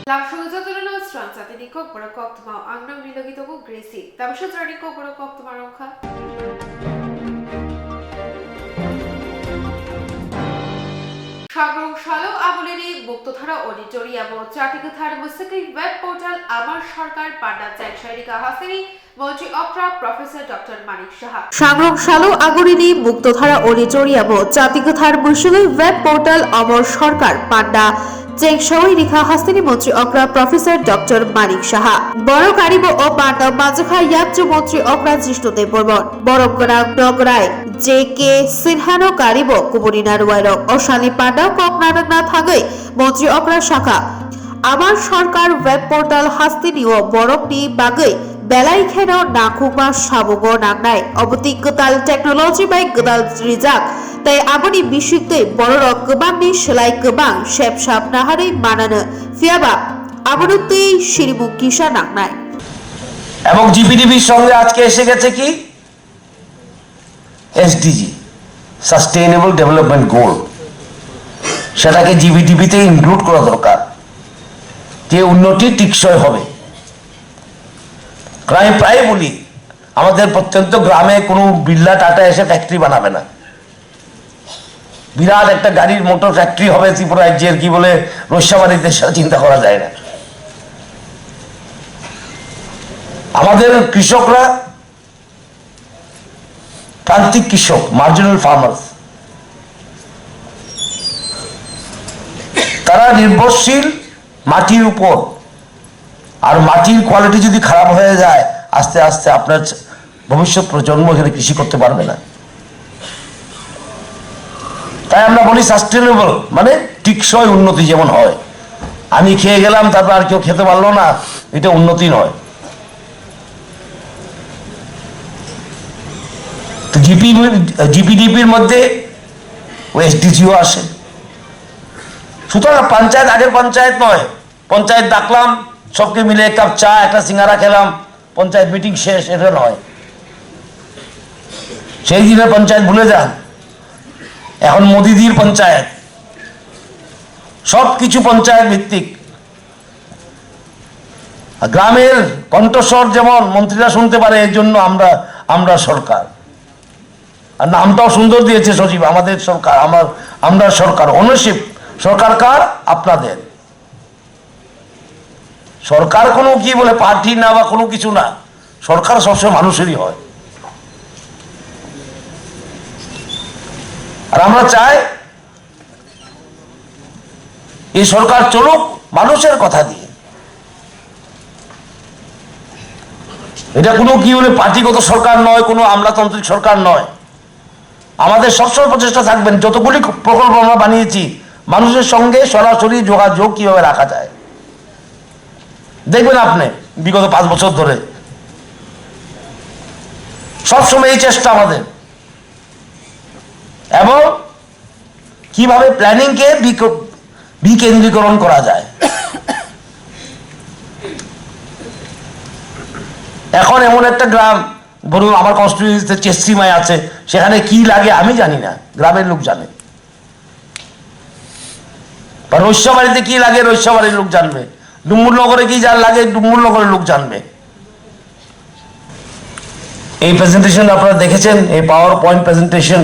Swrangchati Kokborok Koktwma Angnam Nilagitogo Gracie. Tabashatrani Kokborok Koktwma Ronka. Swrangchati Abolini Muktodhara Auditorium Chatikathaর মুসিকি web portal আমার সরকার পান্ডা চ্যাংশারিকা হাসিনী মন্ত্রী অক্রা প্রফেসর ডক্টর মানিক সাহা সংরক্ষালো আগরিনী মুক্তধারা অডিটোরিয়াম জাতিকথার মুসিকি ওয়েব পোর্টাল আমার সরকার পান্ডা চেংশাওই রেখা হাস্তিনী মন্ত্রী অক্রা প্রফেসর ডক্টর মানিক সাহা বড় কারিব ও পান্ডা মাজখা ইয়াজ্য মন্ত্রী অক্রা জিষ্ণুদেব বর্মন বরমগড়া নগরায় যে কে সিনহানো কারিব কুবরিনা রুয়াইরক অশালী পান্ডা ককনারনা থাগৈ মন্ত্রী অক্রা শাখা আমার সরকার ওয়েব পোর্টাল হাস্তিনী ও বরমনি বাগৈ बेलाइखेनो नाखुमा साबुगो नांनाय अबति गोदाल टेक्नोलॉजी बाय गोदाल रिजाक ताई आबनि बिसिक्तै बररक गोबांनि सोलाय गोबां सेबसाब नाहारै मानानो फियाबा आबनुतै शिरिमु किसा नांनाय এবং জিপিডিবির সঙ্গে আজকে এসে গেছে কি এসডিজি সাস্টেইনেবল ডেভেলপমেন্ট গোল সেটাকে জিপিডিবিতে ইনক্লুড করা দরকার যে উন্নতি টিকসই হবে প্রায় বলি আমাদের প্রত্যন্ত গ্রামে কোনো বিড়লা টাটা এসে ফ্যাক্টরি বানাবে না বিরাট একটা গাড়ির মোটর ফ্যাক্টরি হবে ত্রিপুরা রাজ্যের কি বলে রস্যাবাড়িতে সেটা চিন্তা করা যায় না আমাদের কৃষকরা প্রান্তিক কৃষক মার্জিনাল ফার্মার্স তারা নির্ভরশীল মাটির উপর আর মাটির কোয়ালিটি যদি খারাপ হয়ে যায় আস্তে আস্তে আপনার ভবিষ্যৎ প্রজন্ম এখানে কৃষি করতে পারবে না তাই আমরা বলি সাস্টেনেবল মানে টিকসই উন্নতি যেমন হয় আমি খেয়ে গেলাম তারপর আর কেউ খেতে পারলো না এটা উন্নতি নয় তো জিপিডিপির মধ্যে এসডিজিও আসে সুতরাং পঞ্চায়েত আগের পঞ্চায়েত নয় পঞ্চায়েত ডাকলাম सबके मिले एक कप चा एक सिंगारा खेलाम पंचायत मीटिंग शेष এটা নয় সেই দিনের পঞ্চায়েত ভুলে যান এখন মোদিদির পঞ্চায়েত সবকিছু পঞ্চায়েত ভিত্তিক গ্রামের কণ্ঠস্বর যেমন মন্ত্রীরা শুনতে পারে এর জন্য আমরা সরকার আর নামটাও সুন্দর দিয়েছে সচিব আমাদের সরকার আমরা সরকার ওনারশিপ সরকার কার আপনাদের সরকার কোনো কি বলে পার্টি না বা কোনো কিছু না সরকার সবসময় মানুষেরই হয় আর আমরা চাই এই সরকার চলুক মানুষের কথা দিয়ে এটা কোনো কি বলে পার্টিগত সরকার নয় কোনো আমলাতান্ত্রিক সরকার নয় আমাদের সবসময় প্রচেষ্টা থাকবেন যতগুলি প্রকল্প আমরা বানিয়েছি মানুষের সঙ্গে সরাসরি যোগাযোগ কিভাবে রাখা যায় দেখবেন আপনি বিগত 5 বছর ধরে সবসময় এই চেষ্টা আমাদের এবং কিভাবে প্ল্যানিংকে বিকেন্দ্রীকরণ করা যায় এখন এমন একটা গ্রাম বলুন আমার কনস্টিটিউয়েন্সিতে চেস্ট্রিমায় আছে সেখানে কি লাগে আমি জানি না গ্রামের লোক জানে বা রস্যাবাড়িতে কি লাগে রস্যাবাড়ির লোক জানবে ডুম্বুরনগরে কি যার লাগে ডুম্বুরনগরের লোক জানবে এই প্রেজেন্টেশন আপনারা দেখেছেন এই পাওয়ার পয়েন্ট প্রেজেন্টেশন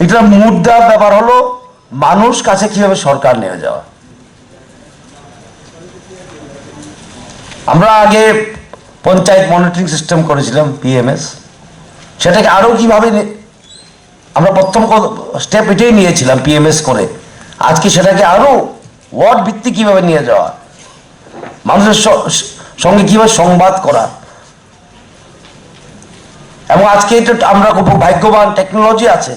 এটা মুদ্রা ব্যাপার হলো মানুষ কাছে কিভাবে সরকার নিয়ে যাওয়া আমরা আগে পঞ্চায়েত মনিটরিং সিস্টেম করেছিলাম পিএমএস সেটাকে আরো কিভাবে আমরা প্রথম স্টেপ এটাই নিয়েছিলাম পিএমএস করে আজকে সেটাকে আরো ওয়ার্ড ভিত্তিক কিভাবে নিয়ে যাওয়া মানুষের সঙ্গে কিভাবে সংবাদ করা এবং আজকে এটা আমরা খুব ভাগ্যবান টেকনোলজি আছে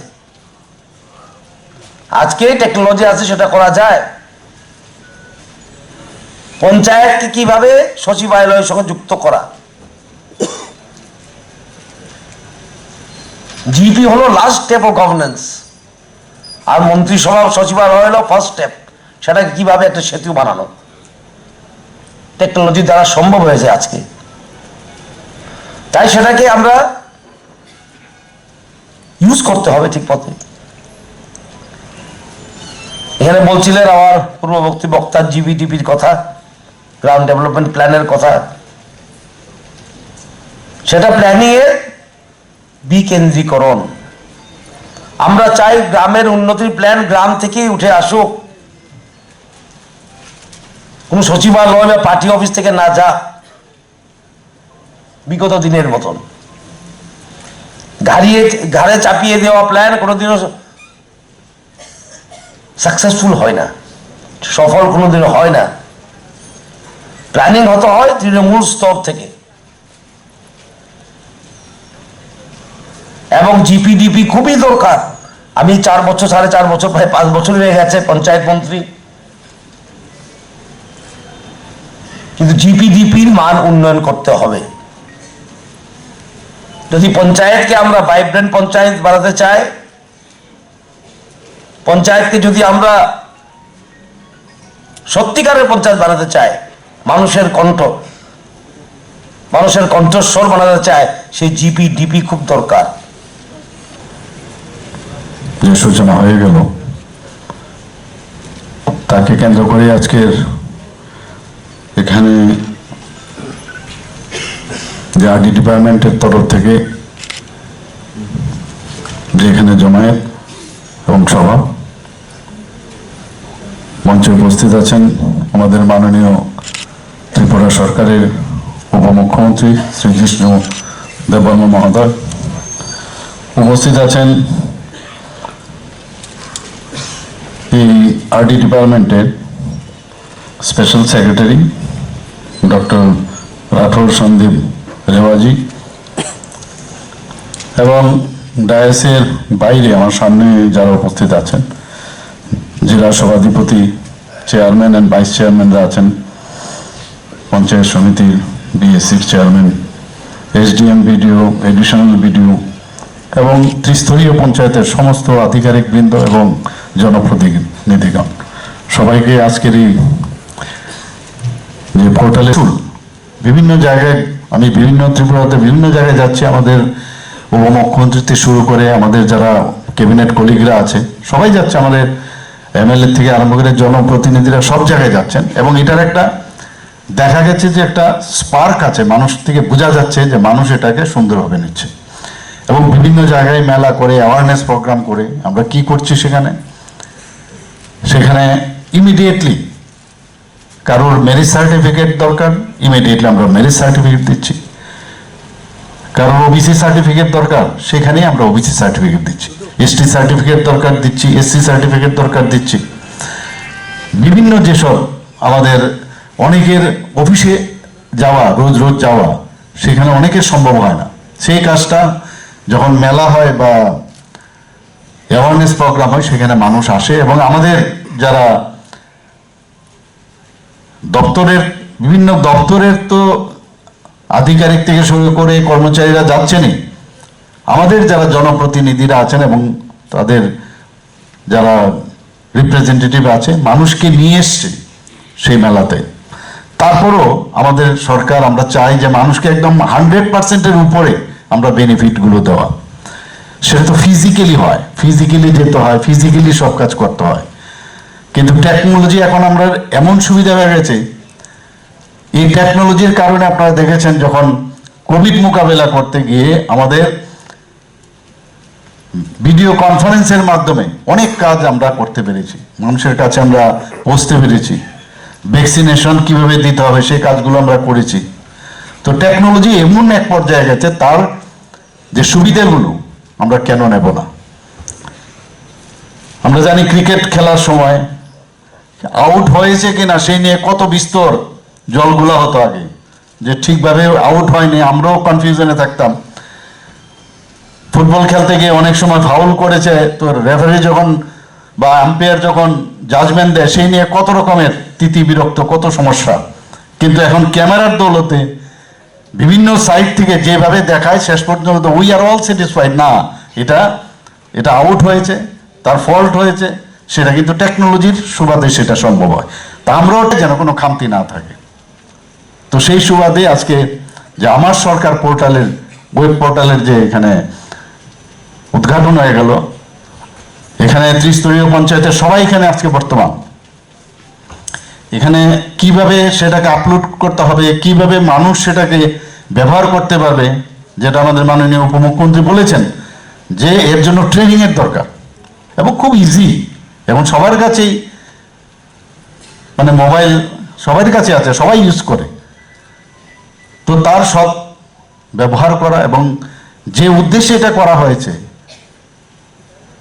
আজকে টেকনোলজি আছে সেটা করা যায় পঞ্চায়েতকে কিভাবে সচিবালয়ের সঙ্গে যুক্ত করা জিপি হলো লাস্ট স্টেপ অফ গভর্নেন্স আর মন্ত্রিসভা সচিবালয় হলো ফার্স্ট স্টেপ সেটাকে কিভাবে একটা সেতু বানানো টেকনোলজি দ্বারা সম্ভব হয়েছে আজকে তাই সেটাকে আমরা ইউজ করতে হবে ঠিক পথে এখানে বলছিলেন আমার পূর্ববর্তী বক্তার জিবিডিপির কথা, গ্রাম ডেভেলপমেন্ট প্ল্যানের কথা। সেটা প্ল্যানিং এর বিকেন্দ্রীকরণ। আমরা চাই গ্রামের উন্নতির প্ল্যান গ্রাম থেকেই উঠে আসুক, কোন সচিবালয় বা পার্টি অফিস থেকে না যা বিগত দিনের মতন। ঘাড়ে চাপিয়ে দেওয়া প্ল্যান কোনোদিনও সাকসেসফুল হয় না, সফল কোনোদিনও হয় না। প্ল্যানিং হতে হয় তৃণমূল স্তর থেকে, এবং জিপিডিপি খুবই দরকার। আমি 4 বছর 4.5 বছর প্রায় 5 বছর হয়ে গেছে পঞ্চায়েত মন্ত্রী, কিন্তু জিপিডিপির মান উন্নয়ন করতে হবে। যদি পঞ্চায়েতকে আমরা ভাইব্রেন্ট পঞ্চায়েত বানাতে চাই, পঞ্চায়েতকে যদি আমরা সত্যিকারের পঞ্চায়েত বানাতে চাই, মানুষের কণ্ঠস্বর বানাতে চায়, সেই জিপিডিপি খুব দরকার। যে সূচনা হয়ে গেল তাকে কেন্দ্র করে আজকের এখানে যে আরডি ডিপার্টমেন্টের তরফ থেকে যেখানে জমায়েত এবং সভা, মঞ্চে উপস্থিত আছেন আমাদের মাননীয় ত্রিপুরা সরকারের উপমুখ্যমন্ত্রী শ্রী জিষ্ণু দেববর্মা মহোদয়, উপস্থিত আছেন এই আরডি ডিপার্টমেন্টের special secretary doctor Rathore Sandeep Rewaji, এবং ডায়াসের বাইরে আমার সামনে যারা উপস্থিত আছেন, জেলা সভাধিপতি, চেয়ারম্যান অ্যান্ড ভাইস চেয়ারম্যানরা আছেন, পঞ্চায়েত সমিতির বিএসসির chairman, SDM BDO, additional BDO এবং ত্রিস্তরীয় পঞ্চায়েতের সমস্ত আধিকারিক বৃন্দ এবং জনপ্রতিনিধিগণ, সবাইকে আজকের এই যে পোর্টালে বিভিন্ন জায়গায়, আমি ত্রিপুরাতে বিভিন্ন জায়গায় যাচ্ছি, আমাদের উপমুখ্যমন্ত্রী থেকে শুরু করে আমাদের যারা ক্যাবিনেট কলিগরা আছে সবাই যাচ্ছে, আমাদের এমএলএ থেকে আরম্ভ করে জনপ্রতিনিধিরা সব জায়গায় যাচ্ছেন, এবং এটার একটা দেখা গেছে যে একটা স্পার্ক আছে, মানুষ থেকে বোঝা যাচ্ছে যে মানুষ এটাকে সুন্দরভাবে নিচ্ছে। এবং বিভিন্ন জায়গায় মেলা করে, অ্যাওয়ারনেস প্রোগ্রাম করে আমরা কি করছি, সেখানে ইমিডিয়েটলি কারোর ম্যারেজ সার্টিফিকেট দরকার, ইমিডিয়েটলি আমরা ম্যারেজ সার্টিফিকেট দিচ্ছি। কারোর ওবিসি সার্টিফিকেট দরকার, সেখানেই আমরা ওবিসি সার্টিফিকেট দিচ্ছি। এসটি সার্টিফিকেট দরকার দিচ্ছি, এসসি সার্টিফিকেট দরকার দিচ্ছি। বিভিন্ন যেসব আমাদের অনেকের অফিসে যাওয়া, রোজ যাওয়া, সেখানে অনেকের সম্ভব হয় না, সেই কাজটা যখন মেলা হয় বা অ্যাওয়ারনেস প্রোগ্রাম হয় সেখানে মানুষ আসে, এবং আমাদের যারা বিভিন্ন দপ্তরের তো আধিকারিক থেকে শুরু করে কর্মচারীরা যাচ্ছেনই, আমাদের যারা জনপ্রতিনিধিরা আছেন এবং তাদের যারা রিপ্রেজেন্টেটিভ আছে, মানুষকে নিয়ে এসছে সেই মেলাতে। তারপরও আমাদের সরকার, আমরা চাই যে মানুষকে একদম 100%-এর উপরে আমরা বেনিফিটগুলো দেওয়া। সেটা তো ফিজিক্যালি হয়, ফিজিক্যালি যেতে হয়, ফিজিক্যালি সব কাজ করতে হয়। কিন্তু টেকনোলজি এখন আমরা এমন সুবিধা হয়ে গেছে, এই টেকনোলজির কারণে আপনারা দেখেছেন যখন কোভিড মোকাবেলা করতে গিয়ে আমাদের ভিডিও কনফারেন্সের মাধ্যমে অনেক কাজ আমরা করতে পেরেছি, মানুষের কাছে আমরা পৌঁছতে পেরেছি। ভ্যাকসিনেশন কিভাবে দিতে হবে সেই কাজগুলো আমরা করেছি। তো টেকনোলজি এমন এক পর্যায়ে গেছে, তার যে সুবিধাগুলো আমরা কেন নেব না। আমরা জানি ক্রিকেট খেলার সময় আউট হয়েছে কিনা সেই নিয়ে কত বিস্তর জলগুলা হতো আগে, যে ঠিকভাবে আউট হয়নি, আমরাও কনফিউশনে থাকতাম। ফুটবল খেলতে গিয়ে অনেক সময় ফাউল করেছে, তো রেফারি যখন বা আম্পায়ার যখন জাজমেন্ট দেয় সেই নিয়ে কত রকমের বিরক্ত, কত সমস্যা। কিন্তু এখন ক্যামেরার দৌলতে বিভিন্ন সাইড থেকে যেভাবে দেখায়, শেষ পর্যন্ত উই আর অল স্যাটিসফাইড, না এটা আউট হয়েছে, তার ফল্ট হয়েছে, সেটা কিন্তু টেকনোলজির সুবাদে সেটা সম্ভব হয়। তা আমরাও যেন কোনো খামতি না থাকে। তো সেই সুবাদে আজকে যে আমার সরকার পোর্টালের, ওয়েব পোর্টালের যে এখানে উদ্ঘাটন হয়ে গেল, এখানে ত্রিস্তরীয় পঞ্চায়েতের সবাই এখানে আজকে বর্তমান। এখানে কিভাবে সেটাকে আপলোড করতে হবে, কিভাবে মানুষ সেটাকে ব্যবহার করতে পারবে, যেটা আমাদের মাননীয় উপমুখ্যমন্ত্রী বলেছেন যে এর জন্য ট্রেনিং এর দরকার, এবং খুব ইজি, এবং সবার কাছেই মানে মোবাইল সবার কাছে আছে, সবাই ইউজ করে। তো তার সব ব্যবহার করা এবং যে উদ্দেশ্যে এটা করা হয়েছে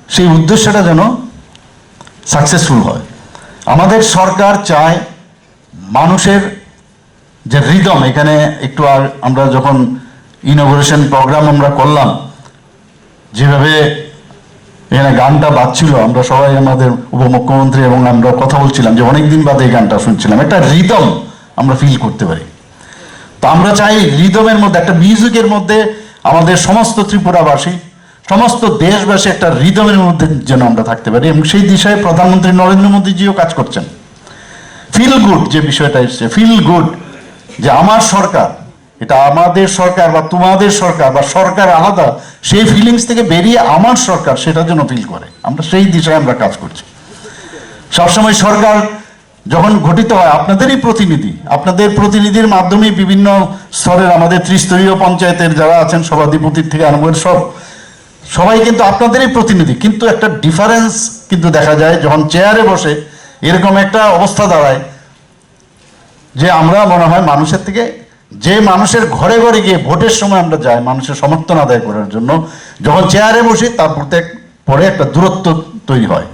সেই উদ্দেশ্যটা যেন সাকসেসফুল হয়। আমাদের সরকার চায় মানুষের যে রিদম, এখানে একটু আমরা যখন ইনোগ্রেশন প্রোগ্রাম আমরা করলাম, যেভাবে এখানে গানটা বাজছিল, আমরা সবাই আমাদের উপমুখ্যমন্ত্রী এবং আমরা কথা বলছিলাম যে অনেকদিন বাদে এই গানটা শুনছিলাম, একটা রিদম আমরা ফিল করতে পারি। তো আমরা চাই রিদমের মধ্যে, একটা মিউজিকের মধ্যে আমাদের সমস্ত ত্রিপুরাবাসী, সমস্ত দেশবাসী একটা রিদমের মধ্যে যেন আমরা থাকতে পারি, এবং সেই দিশায় প্রধানমন্ত্রী নরেন্দ্র মোদীজিও কাজ করছেন। ফিল গুড যে বিষয়টা এসছে, ফিল গুড যে আমার সরকার, এটা আমাদের সরকার বা তোমাদের সরকার বা সরকার আলাদা, সেই ফিলিংস থেকে বেরিয়ে আমার সরকার সেটা যেন ফিল করে, আমরা সেই দিশায় আমরা কাজ করছি। সবসময় সরকার যখন গঠিত হয় আপনাদেরই প্রতিনিধি, আপনাদের প্রতিনিধির মাধ্যমে বিভিন্ন স্তরের আমাদের ত্রিস্তরীয় পঞ্চায়েতের যারা আছেন, সভাধিপতির থেকে আরম্ভ করে সবাই কিন্তু আপনাদেরই প্রতিনিধি, কিন্তু একটা ডিফারেন্স কিন্তু দেখা যায় যখন চেয়ারে বসে এরকম একটা অবস্থা দাঁড়ায় যে আমরা মনে হয় মানুষের থেকে, যে মানুষের ঘরে ঘরে গিয়ে ভোটের সময় আমরা যাই মানুষের সমর্থন আদায় করার জন্য, যখন চেয়ারে বসি তার পরে একটা দূরত্ব তৈরি হয়,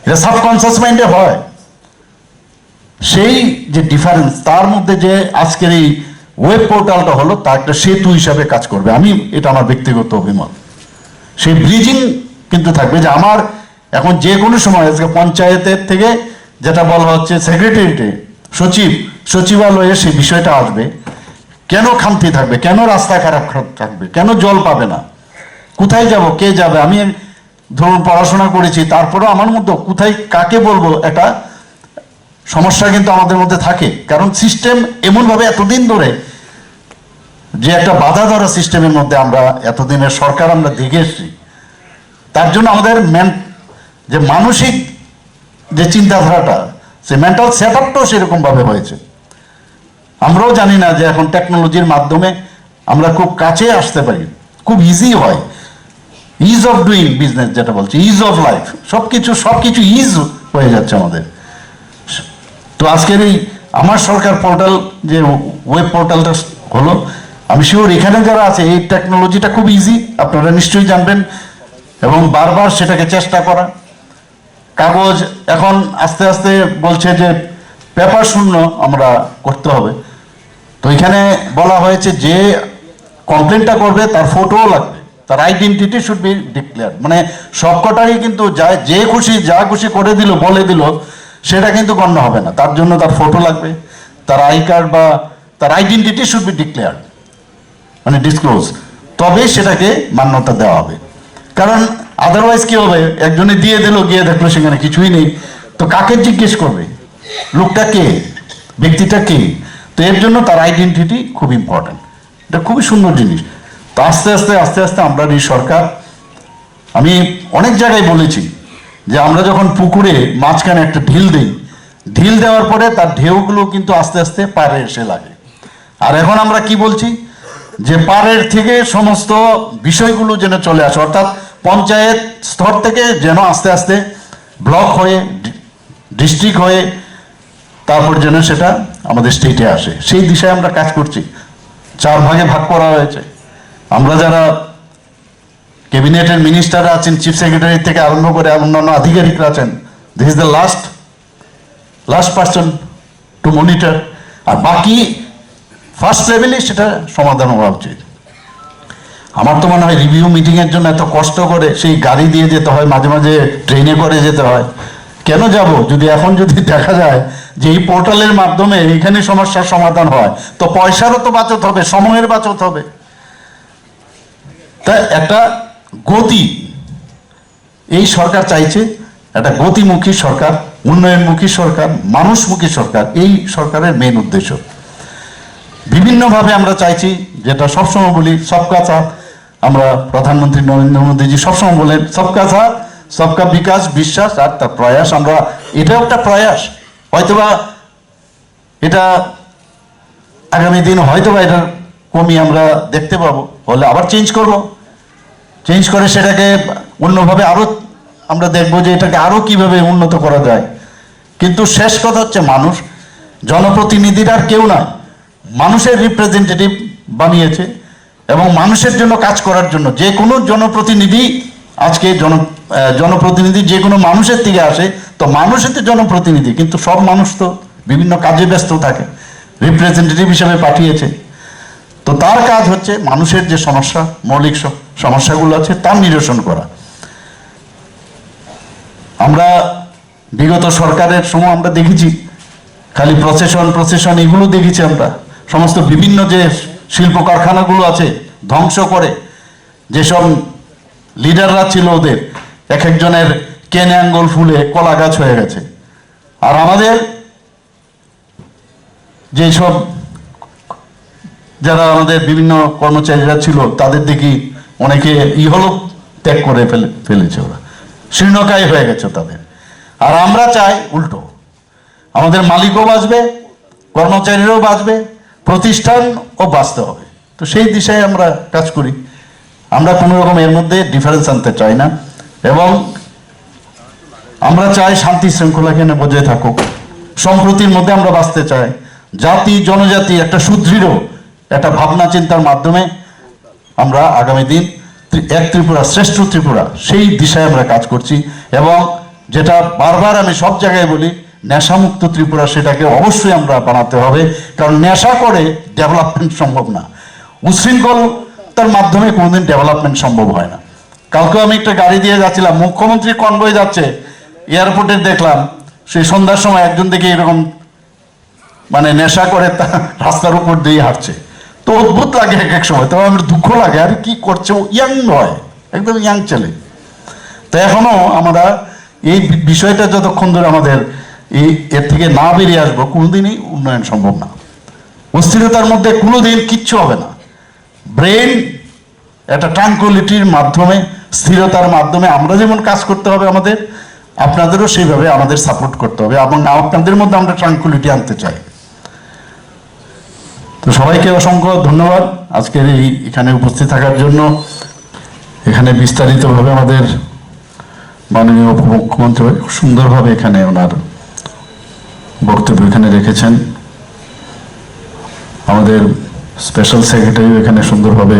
এটা সাবকনসিয়াস মাইন্ডে হয়। সেই যে ডিফারেন্স, তার মধ্যে যে আজকের এই ওয়েব পোর্টালটা হলো, তা একটা সেতু হিসাবে কাজ করবে, আমি এটা আমার ব্যক্তিগত অভিমত। সেই ব্রিজিং কিন্তু থাকবে যে আমার এখন যে কোনো সময় আজকে পঞ্চায়েতের থেকে যেটা বলা হচ্ছে সেক্রেটারিয়েটে সচিবালয়ে সেই বিষয়টা আসবে, কেন খামতি থাকবে, কেন রাস্তা খারাপ থাকবে, কেন জল পাবে না, কোথায় যাব, কে যাবে। আমি ধরুন পড়াশোনা করেছি, তারপরেও আমার মধ্যে কোথায় কাকে বলবো একটা সমস্যা কিন্তু আমাদের মধ্যে থাকে, কারণ সিস্টেম এমনভাবে এতদিন ধরে যে একটা বাধা ধরা সিস্টেমের মধ্যে আমরা এতদিনের সরকার আমরা দেখে এসছি। তার জন্য আমাদের যে মানসিক যে চিন্তাধারাটা, সে মেন্টাল সেট আপটাও সেরকমভাবে হয়েছে। আমরাও জানি না যে এখন টেকনোলজির মাধ্যমে আমরা খুব কাছে আসতে পারি, খুব ইজি হয়, ইজ অফ ডুইং বিজনেস যেটা বলছে, ইজ অফ লাইফ, সবকিছু ইজ হয়ে যাচ্ছে আমাদের। তো আজকের এই আমার সরকার পোর্টাল যে ওয়েব পোর্টালটা হলো, আমি শিওর এখানে যারা আছে এই টেকনোলজিটা খুব ইজি, আপনারা নিশ্চয়ই জানবেন, এবং বারবার সেটাকে চেষ্টা করা। কাগজ এখন আস্তে আস্তে বলছে যে পেপার শূন্য আমরা করতে হবে, তো এখানে বলা হয়েছে যে কমপ্লেনটা করবে তার ফটোও লাগবে, তার আইডেন্টিটি শুড বি ডিক্লেয়ার, মানে সবকটারই কিন্তু যে খুশি যা খুশি করে দিল বলে দিল সেটা কিন্তু গণ্য হবে না, তার জন্য তার ফটো লাগবে, তার আই কার্ড বা তার আইডেন্টিটি শুড বি ডিক্লেয়ার্ড, মানে ডিসক্লোজ, তবে সেটাকে মান্যতা দেওয়া হবে। কারণ আদারওয়াইজ কি হবে, একজনে দিয়ে দিল, গিয়ে দেখলো সেখানে কিছুই নেই, তো কাকে জিজ্ঞেস করবে, লোকটা কে, ব্যক্তিটা কে। তো এর জন্য তার আইডেন্টিটি খুব ইম্পর্টেন্ট, এটা খুবই সুন্দর জিনিস। তো আস্তে আস্তে আমরা এই সরকার, আমি অনেক জায়গায় বলেছি যে আমরা যখন পুকুরে মাঝখানে একটা ঢিল দেওয়ার পরে তার ঢেউগুলো কিন্তু আস্তে আস্তে পাড়ে এসে লাগে, আর এখন আমরা কি বলছি যে পাড়ের থেকে সমস্ত বিষয়গুলো যেন চলে আসে, অর্থাৎ পঞ্চায়েত স্তর থেকে যেন আস্তে আস্তে ব্লক হয়ে ডিস্ট্রিক্ট হয়ে তারপর যেন সেটা আমাদের স্টেটে আসে, সেই দিশায় আমরা কাজ করছি। 4 ভাগে ভাগ করা হয়েছে। আমরা যারা ক্যাবিনেটের মিনিস্টাররা আছেন, চিফ সেক্রেটারি থেকে আরম্ভ করে অন্যান্য আধিকারিকরা আছেন, this is the last person to monitor, আর বাকি ফার্স্ট লেভেলে সেটা সমাধান হওয়া উচিত। আমার তো মনে হয় রিভিউ মিটিংয়ের জন্য এত কষ্ট করে সেই গাড়ি দিয়ে যেতে হয়, মাঝে মাঝে ট্রেনে করে যেতে হয়, কেন যাব যদি এখন যদি দেখা যায় যে এই পোর্টালের মাধ্যমে এইখানে সমস্যার সমাধান হয়, তো পয়সারও তো বাঁচত হবে, সময়ের বাঁচত হবে। তাই একটা গতি এই সরকার চাইছে, একটা গতিমুখী সরকার, উন্নয়নমুখী সরকার, মানুষমুখী সরকার, এই সরকারের মেইন উদ্দেশ্য। বিভিন্নভাবে আমরা চাইছি, যেটা সবসময় বলি সবকা সাথ, আমরা প্রধানমন্ত্রী নরেন্দ্র মোদীজি সবসময় বলেন সবকা সাথ সবকা বিকাশ বিশ্বাস আর তার প্রয়াস, আমরা এটাও একটা প্রয়াস। হয়তোবা এটা আগামী দিন হয়তোবা এটার কমি আমরা দেখতে পাবো, হলে আবার চেঞ্জ করব, চেঞ্জ করে সেটাকে অন্যভাবে আরো আমরা দেখবো যে এটাকে আরো কিভাবে উন্নত করা যায়। কিন্তু শেষ কথা হচ্ছে মানুষ, জনপ্রতিনিধিরা আর কেউ না, মানুষের রিপ্রেজেন্টেটিভ বানিয়েছে এবং মানুষের জন্য কাজ করার জন্য যে কোনো জনপ্রতিনিধি আজকে জনপ্রতিনিধি যে কোনো মানুষের থেকে আসে, তো মানুষের তো জনপ্রতিনিধি, কিন্তু সব মানুষ তো বিভিন্ন কাজে ব্যস্ত থাকে, রিপ্রেজেন্টেটিভ হিসেবে পাঠিয়েছে। তো তার কাজ হচ্ছে মানুষের যে সমস্যা, মৌলিক সমস্যাগুলো আছে তার নিরসন করা। আমরা বিগত সরকারের সময় আমরা দেখেছি খালি প্রসেশন এগুলো দেখেছি আমরা, সমস্ত বিভিন্ন যে শিল্প কারখানাগুলো আছে ধ্বংস করে, যেসব লিডাররা ছিল ওদের এক একজনের কেনে আঙ্গুল ফুলে কলা গাছ হয়ে গেছে। আর আমাদের যেসব যারা আমাদের বিভিন্ন কর্মচারীরা ছিল তাদের দেখি অনেকে ইহলোক ত্যাগ করে ফেলেছে, ওরা শীর্ণকায় হয়ে গেছে তাদের। আর আমরা চাই উল্টো, আমাদের মালিকও বাঁচবে, কর্মচারীরাও বাঁচবে, প্রতিষ্ঠানও বাঁচতে হবে। তো সেই দিশায় আমরা কাজ করি, আমরা কোনো রকম এর মধ্যে ডিফারেন্স আনতে চাই না এবং আমরা চাই শান্তি শৃঙ্খলা এখানে বজায় থাকুক, সম্প্রীতির মধ্যে আমরা বাঁচতে চাই। জাতি জনজাতি একটা সুদৃঢ় একটা ভাবনা চিন্তার মাধ্যমে আমরা আগামী দিন এক ত্রিপুরা শ্রেষ্ঠ ত্রিপুরা সেই দিশায় আমরা কাজ করছি। এবং যেটা বারবার আমি সব জায়গায় বলি, নেশামুক্ত ত্রিপুরা সেটাকে অবশ্যই আমরা বানাতে হবে, কারণ নেশা করে ডেভেলপমেন্ট সম্ভব না, উশৃঙ্খলতার মাধ্যমে কোনোদিন ডেভেলপমেন্ট সম্ভব হয় না। কালকে আমি একটা গাড়ি দিয়ে যাচ্ছিলাম, মুখ্যমন্ত্রী কনভয় যাচ্ছে, এয়ারপোর্টে দেখলাম সেই সন্ধ্যার সময় একজন দেখে এরকম মানে নেশা করে রাস্তার উপর দিয়ে হাঁটছে। তো অদ্ভুত লাগে এক এক সময়, তবে আমার দুঃখ লাগে, আর কি করছে, ও ইয়াং নয়, একদম ইয়াং ছেলে। তো এখনো আমরা এই বিষয়টা যতক্ষণ ধরে আমাদের এর থেকে না বেরিয়ে আসবো, কোনোদিনই উন্নয়ন সম্ভব না। অস্থিরতার মধ্যে কোনোদিন কিচ্ছু হবে না। ব্রেন একটা ট্রাঙ্কুইলিটির মাধ্যমে, স্থিরতার মাধ্যমে আমরা যেমন কাজ করতে হবে আমাদের, আপনাদেরও সেইভাবে আমাদের সাপোর্ট করতে হবে এবং আপনাদের মধ্যে আমরা ট্রাঙ্কুইলিটি আনতে চাই। তো সবাইকে অসংখ্য ধন্যবাদ আজকের এখানে উপস্থিত থাকার জন্য। এখানে বিস্তারিতভাবে আমাদের মাননীয় উপমুখ্যমন্ত্রী সুন্দরভাবে এখানে ওনার বক্তব্য এখানে রেখেছেন। আমাদের স্পেশাল সেক্রেটারি এখানে সুন্দরভাবে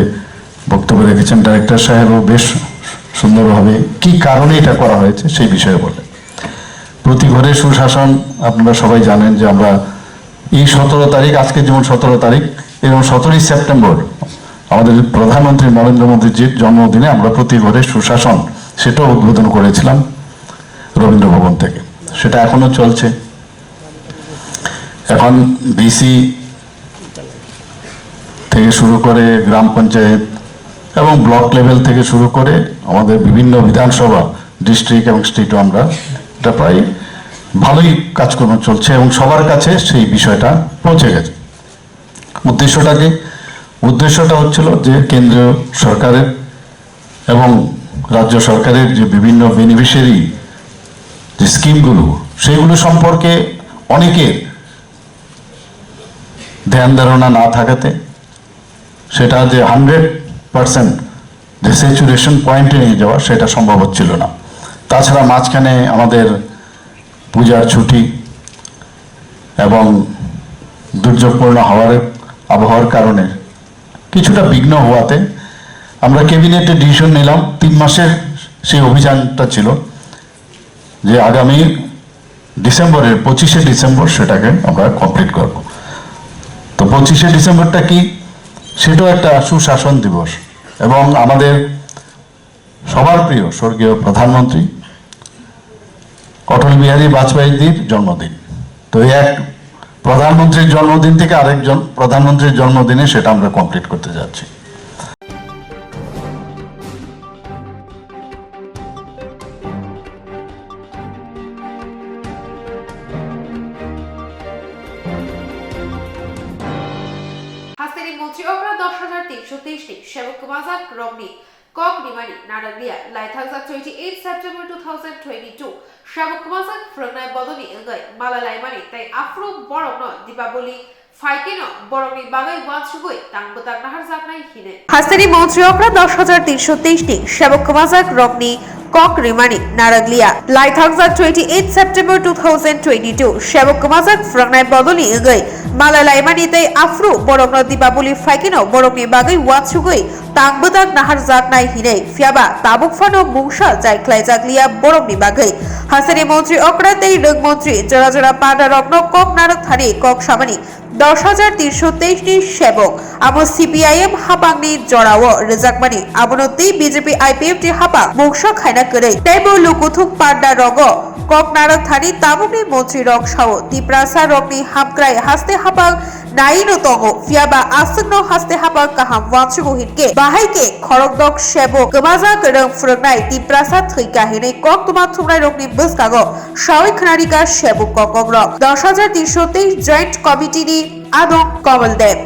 বক্তব্য রেখেছেন, ডাইরেক্টর সাহেবও বেশ সুন্দরভাবে কি কারণে এটা করা হয়েছে সেই বিষয়ে বলে। প্রতি ঘরে সুশাসন, আপনারা সবাই জানেন যে আমরা এই 17 তারিখ, আজকে যেমন 17 তারিখ, এবং 17ই সেপ্টেম্বর আমাদের প্রধানমন্ত্রী নরেন্দ্র মোদীজির জন্মদিনে আমরা প্রতি ঘরে সুশাসন সেটাও উদ্বোধন করেছিলাম রবীন্দ্র ভবন থেকে, সেটা এখনো চলছে। এখন বিসি থেকে শুরু করে গ্রাম পঞ্চায়েত এবং ব্লক লেভেল থেকে শুরু করে আমাদের বিভিন্ন বিধানসভা, ডিস্ট্রিক্ট এবং স্টেটও আমরা এটা প্রায় ভালোই কাজকর্ম চলছে এবং সবার কাছে সেই বিষয়টা পৌঁছে গেছে। উদ্দেশ্যটা হচ্ছিল যে কেন্দ্রীয় সরকারের এবং রাজ্য সরকারের যে বিভিন্ন বেনিফিশিয়ারি যে স্কিমগুলো, সেইগুলো সম্পর্কে অনেকের ধ্যান ধারণা না থাকাতে সেটা যে 100% যে স্যাচুরেশন পয়েন্টে নিয়ে যাওয়া সেটা সম্ভব হচ্ছিল না। তাছাড়া মাঝখানে আমাদের পূজার ছুটি এবং দুর্যোগপূর্ণ আবহাওয়ার কারণে কিছুটা বিঘ্ন হওয়াতে আমরা ক্যাবিনেটে ডিসিশন নিলাম, 3 মাসের সেই অভিযানটা ছিল যে আগামী ডিসেম্বরের 25শে ডিসেম্বর সেটাকে আমরা কমপ্লিট করব। তো 25শে ডিসেম্বরটা কি, সেটাও একটা সুশাসন দিবস এবং আমাদের সবার প্রিয় স্বর্গীয় প্রধানমন্ত্রী অটল বিহারী বাজপেয়ীজির জন্মদিন। তো এক প্রধানমন্ত্রীর জন্মদিন থেকে আরেকজন প্রধানমন্ত্রীর জন্মদিনে সেটা আমরা কমপ্লিট করতে যাচ্ছি। হাসিনী মন্ত্রী অপরাধ 10,323টি সেবক মাজার ক্রমনি Koktwma, Naraglia, Lighthouse 28 September 2022, Swrangchati, Frungnai Bodoni Ilgai, Malalaimani, Tai Afro Borokno, Dipaboli, Faikino, Boroni Bagai Watsugui, Tangbutak Naharzaknai Hine. হাস্তানি মন্ত্রী অকরা 10,323টি সেবক কমাজাক রকনি Kokborok, Naraglia, Lighthouse 28 September 2022, সেবক কমাজাক ফ্রংনাই বদনি ইগৈ মালালাইমানি তাই আফ্রু বরকন দীপাবলি ফাইকিনো বরকনি বাগৈ ওয়াতসুগৈ তাংবুতাক নাহার জাকনাই হিনে ফিয়াবা তাবুকফানো মুংসা জাইক্লাই জাগলিয়া বরকনি বাগৈ হাস্তানি মন্ত্রী অকরা তাই রোগ মন্ত্রী জোড়া জোড়া পাডা রত্ন কক নারক থানি কক সামানি 10,323টি সেবক আমো সিপিআইএম হাপাংনি জড়াও রেজাকমানি আবনতি বিজেপি আইপিএফটি হাপা মুংস খাইনা করে তাইবো লুকুথুক পাড্ডা রগ কক নারক থানি তাবুকনি মন্ত্রী রক সাও তিপ্রাসা রকনি হামক্রাই হাসতে হাপাং নাইনো তঙ্গ ফিয়াবা আসন্ন হাসতে হাপাং কাহাম ওয়ানসুগো হিনকে বাহাইকে খরকদক সেবক গমাজা গরং ফ্রংনাই তিপ্রাসা থৈকা হিনে কোক্তমা থুমরাই রকনি বসকাগো সাওই খনারিকা সেবক ককগ্রক 10,323 জয়েন্ট কমিটিনি আদং কমলদেব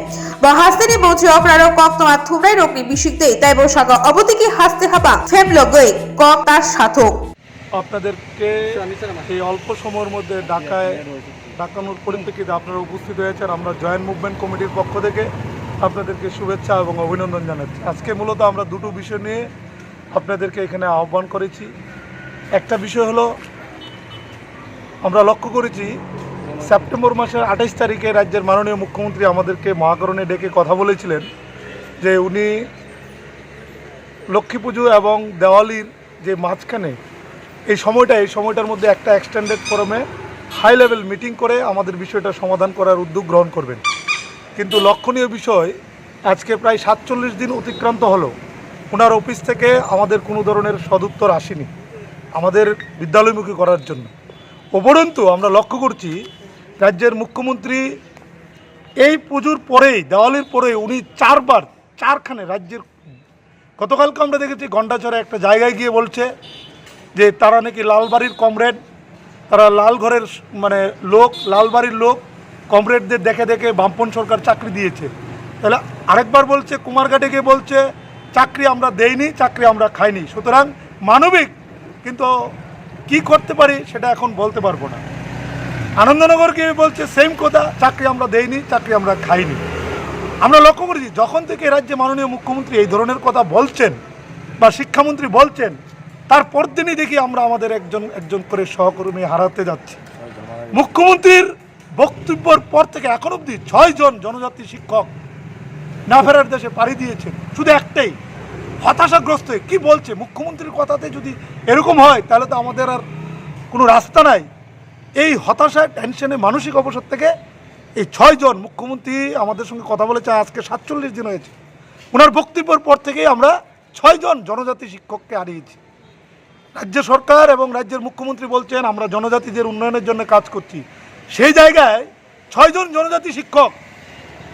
হাস্তানি মন্ত্রী অপরারো কোক্তমা থুমরাই রকনি বিশিকতে তাই বসাগো অবতিকি হাসতে হাপা ফেম লগৈ কক তার সাথক আপনাদেরকে এই অল্প সময়ের মধ্যে ডাকানোর পরিপ্রেক্ষিতে আপনারা উপস্থিত হয়েছেন। আমরা জয়েন্ট মুভমেন্ট কমিটির পক্ষ থেকে আপনাদেরকে শুভেচ্ছা এবং অভিনন্দন জানাচ্ছি। আজকে মূলত আমরা দুটো বিষয় নিয়ে আপনাদেরকে এখানে আহ্বান করেছি। একটা বিষয় হলো, আমরা লক্ষ্য করেছি সেপ্টেম্বর মাসের 28 তারিখে রাজ্যের মাননীয় মুখ্যমন্ত্রী আমাদেরকে মহাকরণে ডেকে কথা বলেছিলেন যে উনি লক্ষ্মী পুজো এবং দেওয়ালির যে মাঝখানে এই সময়টার মধ্যে একটা এক্সটেন্ডেড ফোরামে হাই লেভেল মিটিং করে আমাদের বিষয়টা সমাধান করার উদ্যোগ গ্রহণ করবেন। কিন্তু লক্ষণীয় বিষয়, আজকে প্রায় 47 দিন অতিক্রান্ত হলো, ওনার অফিস থেকে আমাদের কোনো ধরনের সদুত্তর আসেনি আমাদের বিদ্যালয়মুখী করার জন্য। উপরন্তু আমরা লক্ষ্য করছি রাজ্যের মুখ্যমন্ত্রী এই পুজোর পরেই, দেওয়ালির পরেই উনি চারখানে রাজ্যের, গতকালকে আমরা দেখেছি ঘণ্টাছড়া একটা জায়গায় গিয়ে বলছে যে তারা নাকি লালবাড়ির কমরেড, তারা লালঘরের লালবাড়ির লোক কমরেডদের দেখে দেখে বামপন সরকার চাকরি দিয়েছে। তাহলে আরেকবার বলছে কুমারঘাটে গিয়ে বলছে চাকরি আমরা দেইনি, চাকরি আমরা খাইনি। সুতরাং মানবিক, কিন্তু কি করতে পারি সেটা এখন বলতে পারবো না। আনন্দনগর গিয়ে বলছে সেম কথা, চাকরি আমরা দেইনি, চাকরি আমরা খাইনি। আমরা লক্ষ্য করেছি যখন থেকে রাজ্যে মাননীয় মুখ্যমন্ত্রী এই ধরনের কথা বলছেন বা শিক্ষামন্ত্রী বলছেন, তারপর দিনই দেখি আমরা আমাদের একজন করে সহকর্মী হারাতে যাচ্ছি। মুখ্যমন্ত্রীর বক্তব্যের পর থেকে এখন অবধি 6 জন জনজাতি শিক্ষক না ফেরার দেশে পাড়ি দিয়েছেন। শুধু একটাই হতাশাগ্রস্ত কি বলছে, মুখ্যমন্ত্রীর কথাতে যদি এরকম হয় তাহলে তো আমাদের আর কোনো রাস্তা নাই। এই হতাশা, টেনশনে, মানসিক অবসাদ থেকে এই 6 জন মুখ্যমন্ত্রী আমাদের সঙ্গে কথা বলেছে, আজকে 47 দিন হয়েছে। ওনার বক্তব্যের পর থেকেই আমরা 6 জন জনজাতি শিক্ষককে হারিয়েছি। রাজ্য সরকার এবং রাজ্যের মুখ্যমন্ত্রী বলছেন আমরা জনজাতিদের উন্নয়নের জন্য কাজ করছি, সেই জায়গায় 6 জন জনজাতি শিক্ষক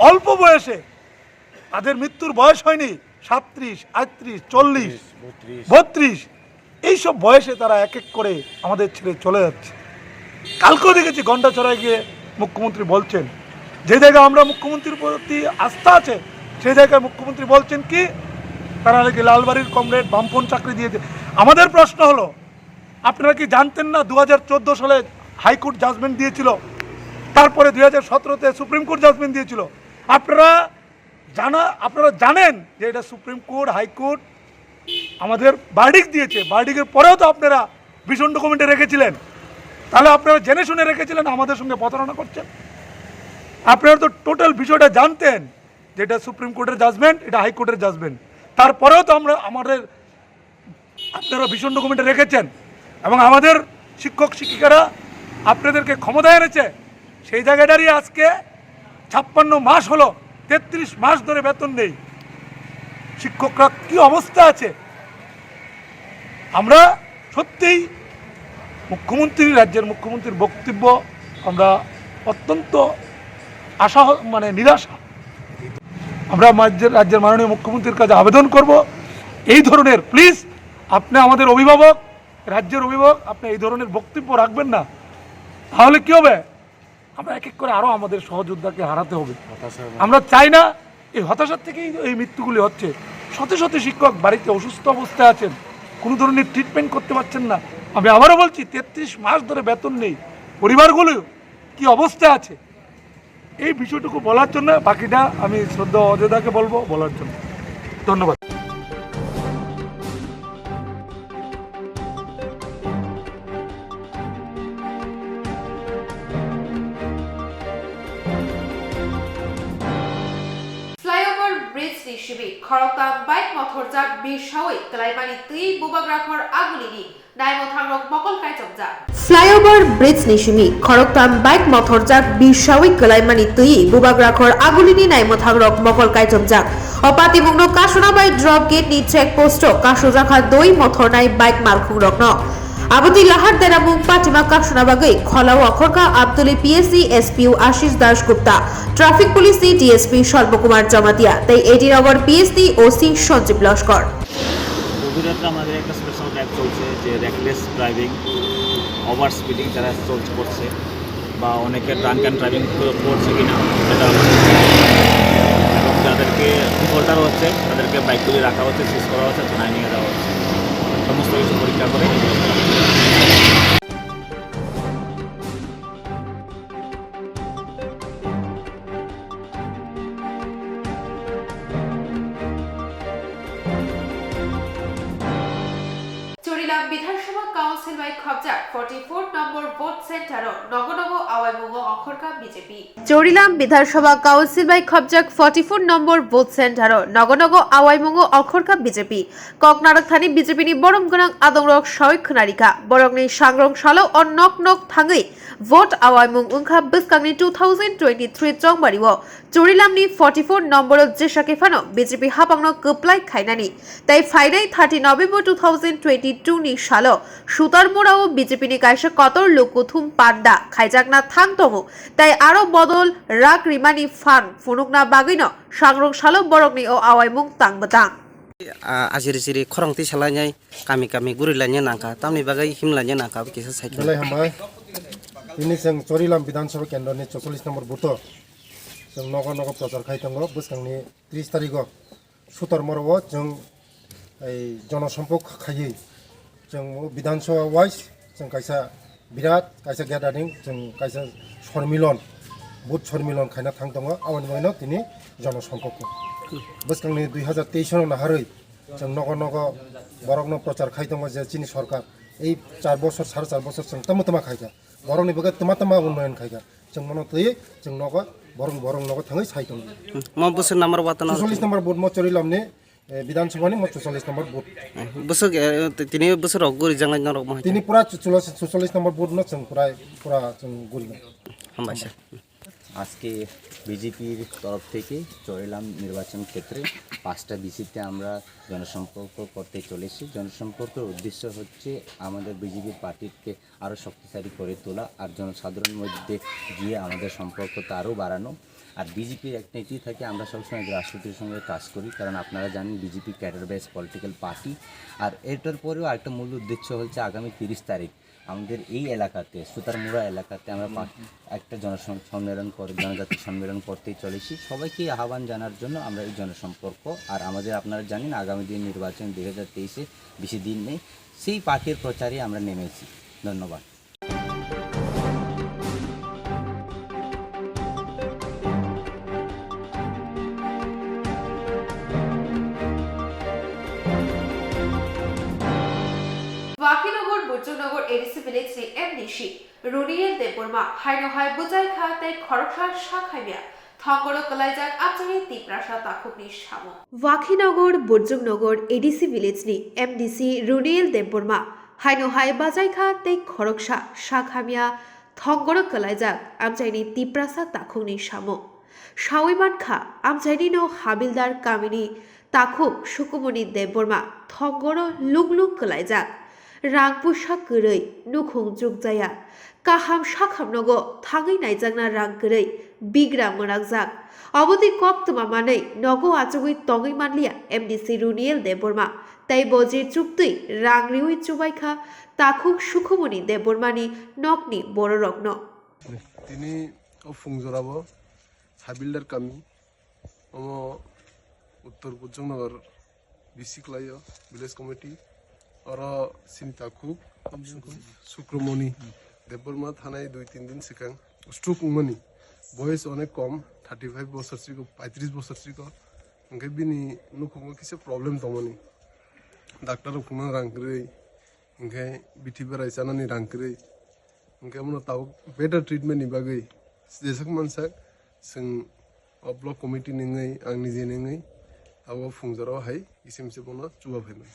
অল্প বয়সে, তাদের মৃত্যুর বয়স হয়নি 37, 38, 40, 32, এইসব বয়সে তারা এক এক করে আমাদের ছেড়ে চলে যাচ্ছে। কালকেও দেখেছি ঘণ্টাছড়ায় গিয়ে মুখ্যমন্ত্রী বলছেন, যে জায়গায় আমরা মুখ্যমন্ত্রীর প্রতি আস্থা আছে সেই জায়গায় মুখ্যমন্ত্রী বলছেন কি তারা নাকি লালবাড়ির কমরেড বামপন চাকরি দিয়েছে। আমাদের প্রশ্ন হলো, আপনারা কি জানতেন না 2014 সালে হাইকোর্ট জাজমেন্ট দিয়েছিল, তারপরে 2017-তে সুপ্রিম কোর্ট জাজমেন্ট দিয়েছিল। আপনারা জানেন যে এটা সুপ্রিম কোর্ট, হাইকোর্ট আমাদের ভার্ডিক্ট দিয়েছে। ভার্ডিক্টের পরেও তো আপনারা ভীষণ ডকুমেন্টে রেখেছিলেন। তাহলে আপনারা জেনে শুনে রেখেছিলেন আমাদের সঙ্গে প্রতারণা করছেন। আপনারা তো টোটাল বিষয়টা জানতেন যে এটা সুপ্রিম কোর্টের জাজমেন্ট, এটা হাইকোর্টের জাজমেন্ট, তারপরেও তো আপনারা ভীষণ ডকুমেন্টে রেখেছেন এবং আমাদের শিক্ষক শিক্ষিকারা আপনাদেরকে ক্ষমতা এনেছে। সেই জায়গায় দাঁড়িয়ে আজকে 56 মাস হলো, 33 মাস ধরে বেতন নেই। শিক্ষকরা কি অবস্থা আছে? আমরা সত্যিই রাজ্যের মুখ্যমন্ত্রীর বক্তব্য আমরা অত্যন্ত নিরাশা। আমরা রাজ্যের মাননীয় মুখ্যমন্ত্রীর কাছে আবেদন করব, এই ধরনের প্লিজ, আপনি আমাদের অভিভাবক, রাজ্যের অভিভাবক, আপনি এই ধরনের বক্তব্য রাখবেন না। তাহলে কি হবে, আমরা এক এক করে আরও আমাদের সহযোদ্ধাকে হারাতে হবে। আমরা চাই না, এই হতাশার থেকেই এই মৃত্যুগুলি হচ্ছে। শত শত শিক্ষক বাড়িতে অসুস্থ অবস্থায় আছেন, কোনো ধরনের ট্রিটমেন্ট করতে পারছেন না। আমি আবারও বলছি 33 মাস ধরে বেতন নেই, পরিবারগুলো কি অবস্থায় আছে, এই বিষয়টুকু বলার জন্য, বাকিটা আমি শ্রদ্ধা অযোধ্যাকে বলবো বলার জন্য। ধন্যবাদ। ফ্লাইওভার ব্রিজ নিশিবি খরকতাম বাইক মথরজাক বিশাওই কলাইমানি তুই বুবাগ্রাখর আগুলিনি নাইমথাংরক মকল কাইচমজা ফ্লাইওভার ব্রিজ নিশিমি খড়গতাম বাইক মথরজাক বিশাওই কলাইমানি তুই বুবাগ্রাখর আগুলিনি নাইমথাংরক মকল কাইচমজাক অপাতিমুগ্ন কাশনাবাই ড্রপ গেট নি চেক পোস্ট কাশুজাখা দই মথরনাই বাইক মারখুংরকন আবতি লাহার দেরামুং পাটিমা কাশনাবাগৈ খলাও অখরকা আব্দুলি পিএসসি এসপিউ Ashis Dasgupta traffic police DSP স্বল্পকুমার জমাতিয়া তাই এডিনগর পিএসসি ওসি সঞ্জীব লস্কর। গভীরতা আমাদের একটা স্পেশাল ক্যাব চলছে যে রেকলেস ড্রাইভিং, ওভার স্পিডিং যারা করছে বা অনেকে ড্রাঙ্ক অ্যান্ড ড্রাইভিং করছে কিনা সেটা এবং যাদেরকে ডিফল্টার হচ্ছে তাদেরকে বাইকগুলি রাখা হচ্ছে, সিজ করা হচ্ছে, থানায় নিয়ে যাওয়া হচ্ছে, সমস্ত কিছু পরীক্ষা করে। চুরিলাম বিধানসভা কাউন্সিল বাই খবজাক 44 নম্বর ভোট সেন্টার নগনগ আওয়াইমুঙ্গ অখরকা বিজেপি চরিলাম বিধানসভা কাউন্সিল বাই খবজাক 44 নম্বর বুথ সেন্টার নগনগ আওয়াইমুঙ্গ অখরকা বিজেপি ককনারক থানি বিজেপি নি বরম গনাং আদংরক সয়ক্ষনারিকা বরংনি সাংরং সালো অ নক নক থাঙ্গৈ ভোট আওয়াইমুং উংখা বিসকাংনি 2023 চংবারিও চরিলামনি 44 নম্বর যেসাকে ফানো বিজেপি হাপাংনো কপ্লাই খাইনানি তাই ফাইনাই 30 নভেম্বর 2022 নি সালো সুতারমুড়াও বিজেপি নি কাইসা কতর লুকুথুম পান্ডা খাইজাকনা থাংতমু তাই আরো বদল রাক রিমানি ফান ফুনুকনা বাগৈন সাংরং সালো বরংনি ও আওয়াইমুং তাংবতাং ajiri siri khorongti salanyai kami kami gurilanya nangka tamni bagai himlanya nangka kisa saikil Belai hambai ini seng Chorilam Bidhansabha Kendra ni 44 নম্বর buto seng nogo nogo prochar khai tongo buskangni 30 tariko sutar moro jeng ei jonosompok khayei jeng Bidhansabha wise jeng kaisa birat kaisa gathering jeng kaisa sormilon buth sormilon khaina thang tongo awani moino tini jonosompok buskangni 2023 na haroi jeng nogo nogo borokno prochar khai tongo je chini sarkar এই 4 বছর 4.5 বছর जों तमा खायगा बरंनि बगे तमा उन्नयन खायगा जों मनो तयै जों नग बरं नग थाङै साइतों mo busur number watana 44 নম্বর বুথ mo Chorilamni বিধানসভানি mo 44 নম্বর booth busur tini busur guri jangai norok ma তিনি পুরা 44 নম্বর বুথ ন जों পুরা जों গুরি hambaisa আজকে বিজেপির তরফ থেকে চরিলাম নির্বাচন ক্ষেত্রে 5টা বিসিতে আমরা জনসম্পর্ক করতে চলেছি। জনসম্পর্কের উদ্দেশ্য হচ্ছে আমাদের বিজেপি পার্টিকে আরও শক্তিশালী করে তোলা আর জনসাধারণের মধ্যে গিয়ে আমাদের সম্পর্কটা আরও বাড়ানো। আর বিজেপির একটা নীতি থাকে আমরা সবসময় রাজনীতির সঙ্গে কাজ করি, কারণ আপনারা জানেন BJP cadre base political party. আর এটার পরেও একটা মূল উদ্দেশ্য হচ্ছে আগামী 30 তারিখ আমাদের এই এলাকাতে সুতারমুড়া এলাকাতে আমরা একটা জনজাতি সম্মেলন করতেই চলেছি। সবাইকে আহ্বান জানার জন্য আমরা এই জনসম্পর্ক আর আমাদের আপনারা জানেন আগামী দিন নির্বাচন 2023-এ বেশি দিন নেই, সেই পার্টির প্রচারে আমরা নেমেছি। ধন্যবাদ। ওয়াকিনগর বুজনগর এডিসি ভিলেজ নি এমনিশি রুনিয়েল দেববর্মা হাইনহাই বুজাই খাতে খরকসা শাখাইমিয়া থঙ্গর কলাইজাক আচরি তিপ্রাসা তাকুকনি সামো ওয়াকিনগর বুজনগর এডিসি ভিলেজ নি এমডিসি রুনিয়েল দেববর্মা হাইনহাই বাজাই খাতে খরকসা শাখামিয়া থঙ্গর কলাইজাক আমচাইনি তিপ্রাসা তাকুকনি সামো সাউইমান খা আমচাইনি নো হাবিলদার কামিনী তাকুক সুকুমনি দেববর্মা থঙ্গর লুগলুগ কলাইজাক রাংপুসা গरै নুখং जुगजाया काहाम साखाम नगो थाङै नायजांना रां गरै बिग्रा मोनागजाक अबति कक्तमा मानै नगो आचुगै तङै मानलिया एमडिसि रुनियल देबबर्मा ताई बजे चुक्तै रां रिउइ चुबाइखा ताखुक सुखमनि देबबर्मानि नकनि बड़ रत्न তিনি ফুংজরাবো হাবিলদার কামি উত্তর বুজনগর বিসিক্লাইয় ভিলেজ কমিটি আর চিন্তা খুব শুক্রমণি দেববর্মা থানায় 2-3 দিন সিকাং স্ট্রোক মনি বয়স অনেক কম 35 বছর সিক 35 বছর সিক ओंखाय बिनि नुखुङाव किसे प्रब्लेम दंमोन डाक्टर खुंना रांग्रै ओंखाय बिथि बेराय जानानै रांग्रै ओंखाय उनाव ताव बेटार ट्रिटमेन्ट नि बागै जेसाक मानसाक जों ब्लक कमिटि नङै आं निजे नङै ताव फुंजरावहाय इसेमसे बना चुवा फैबाय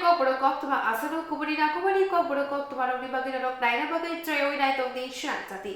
Kokborok Koktwma asano kubuni na kubuni Kokborok Koktwma rong di bagian rong naina bagai coyoy na itong di Swrangchati.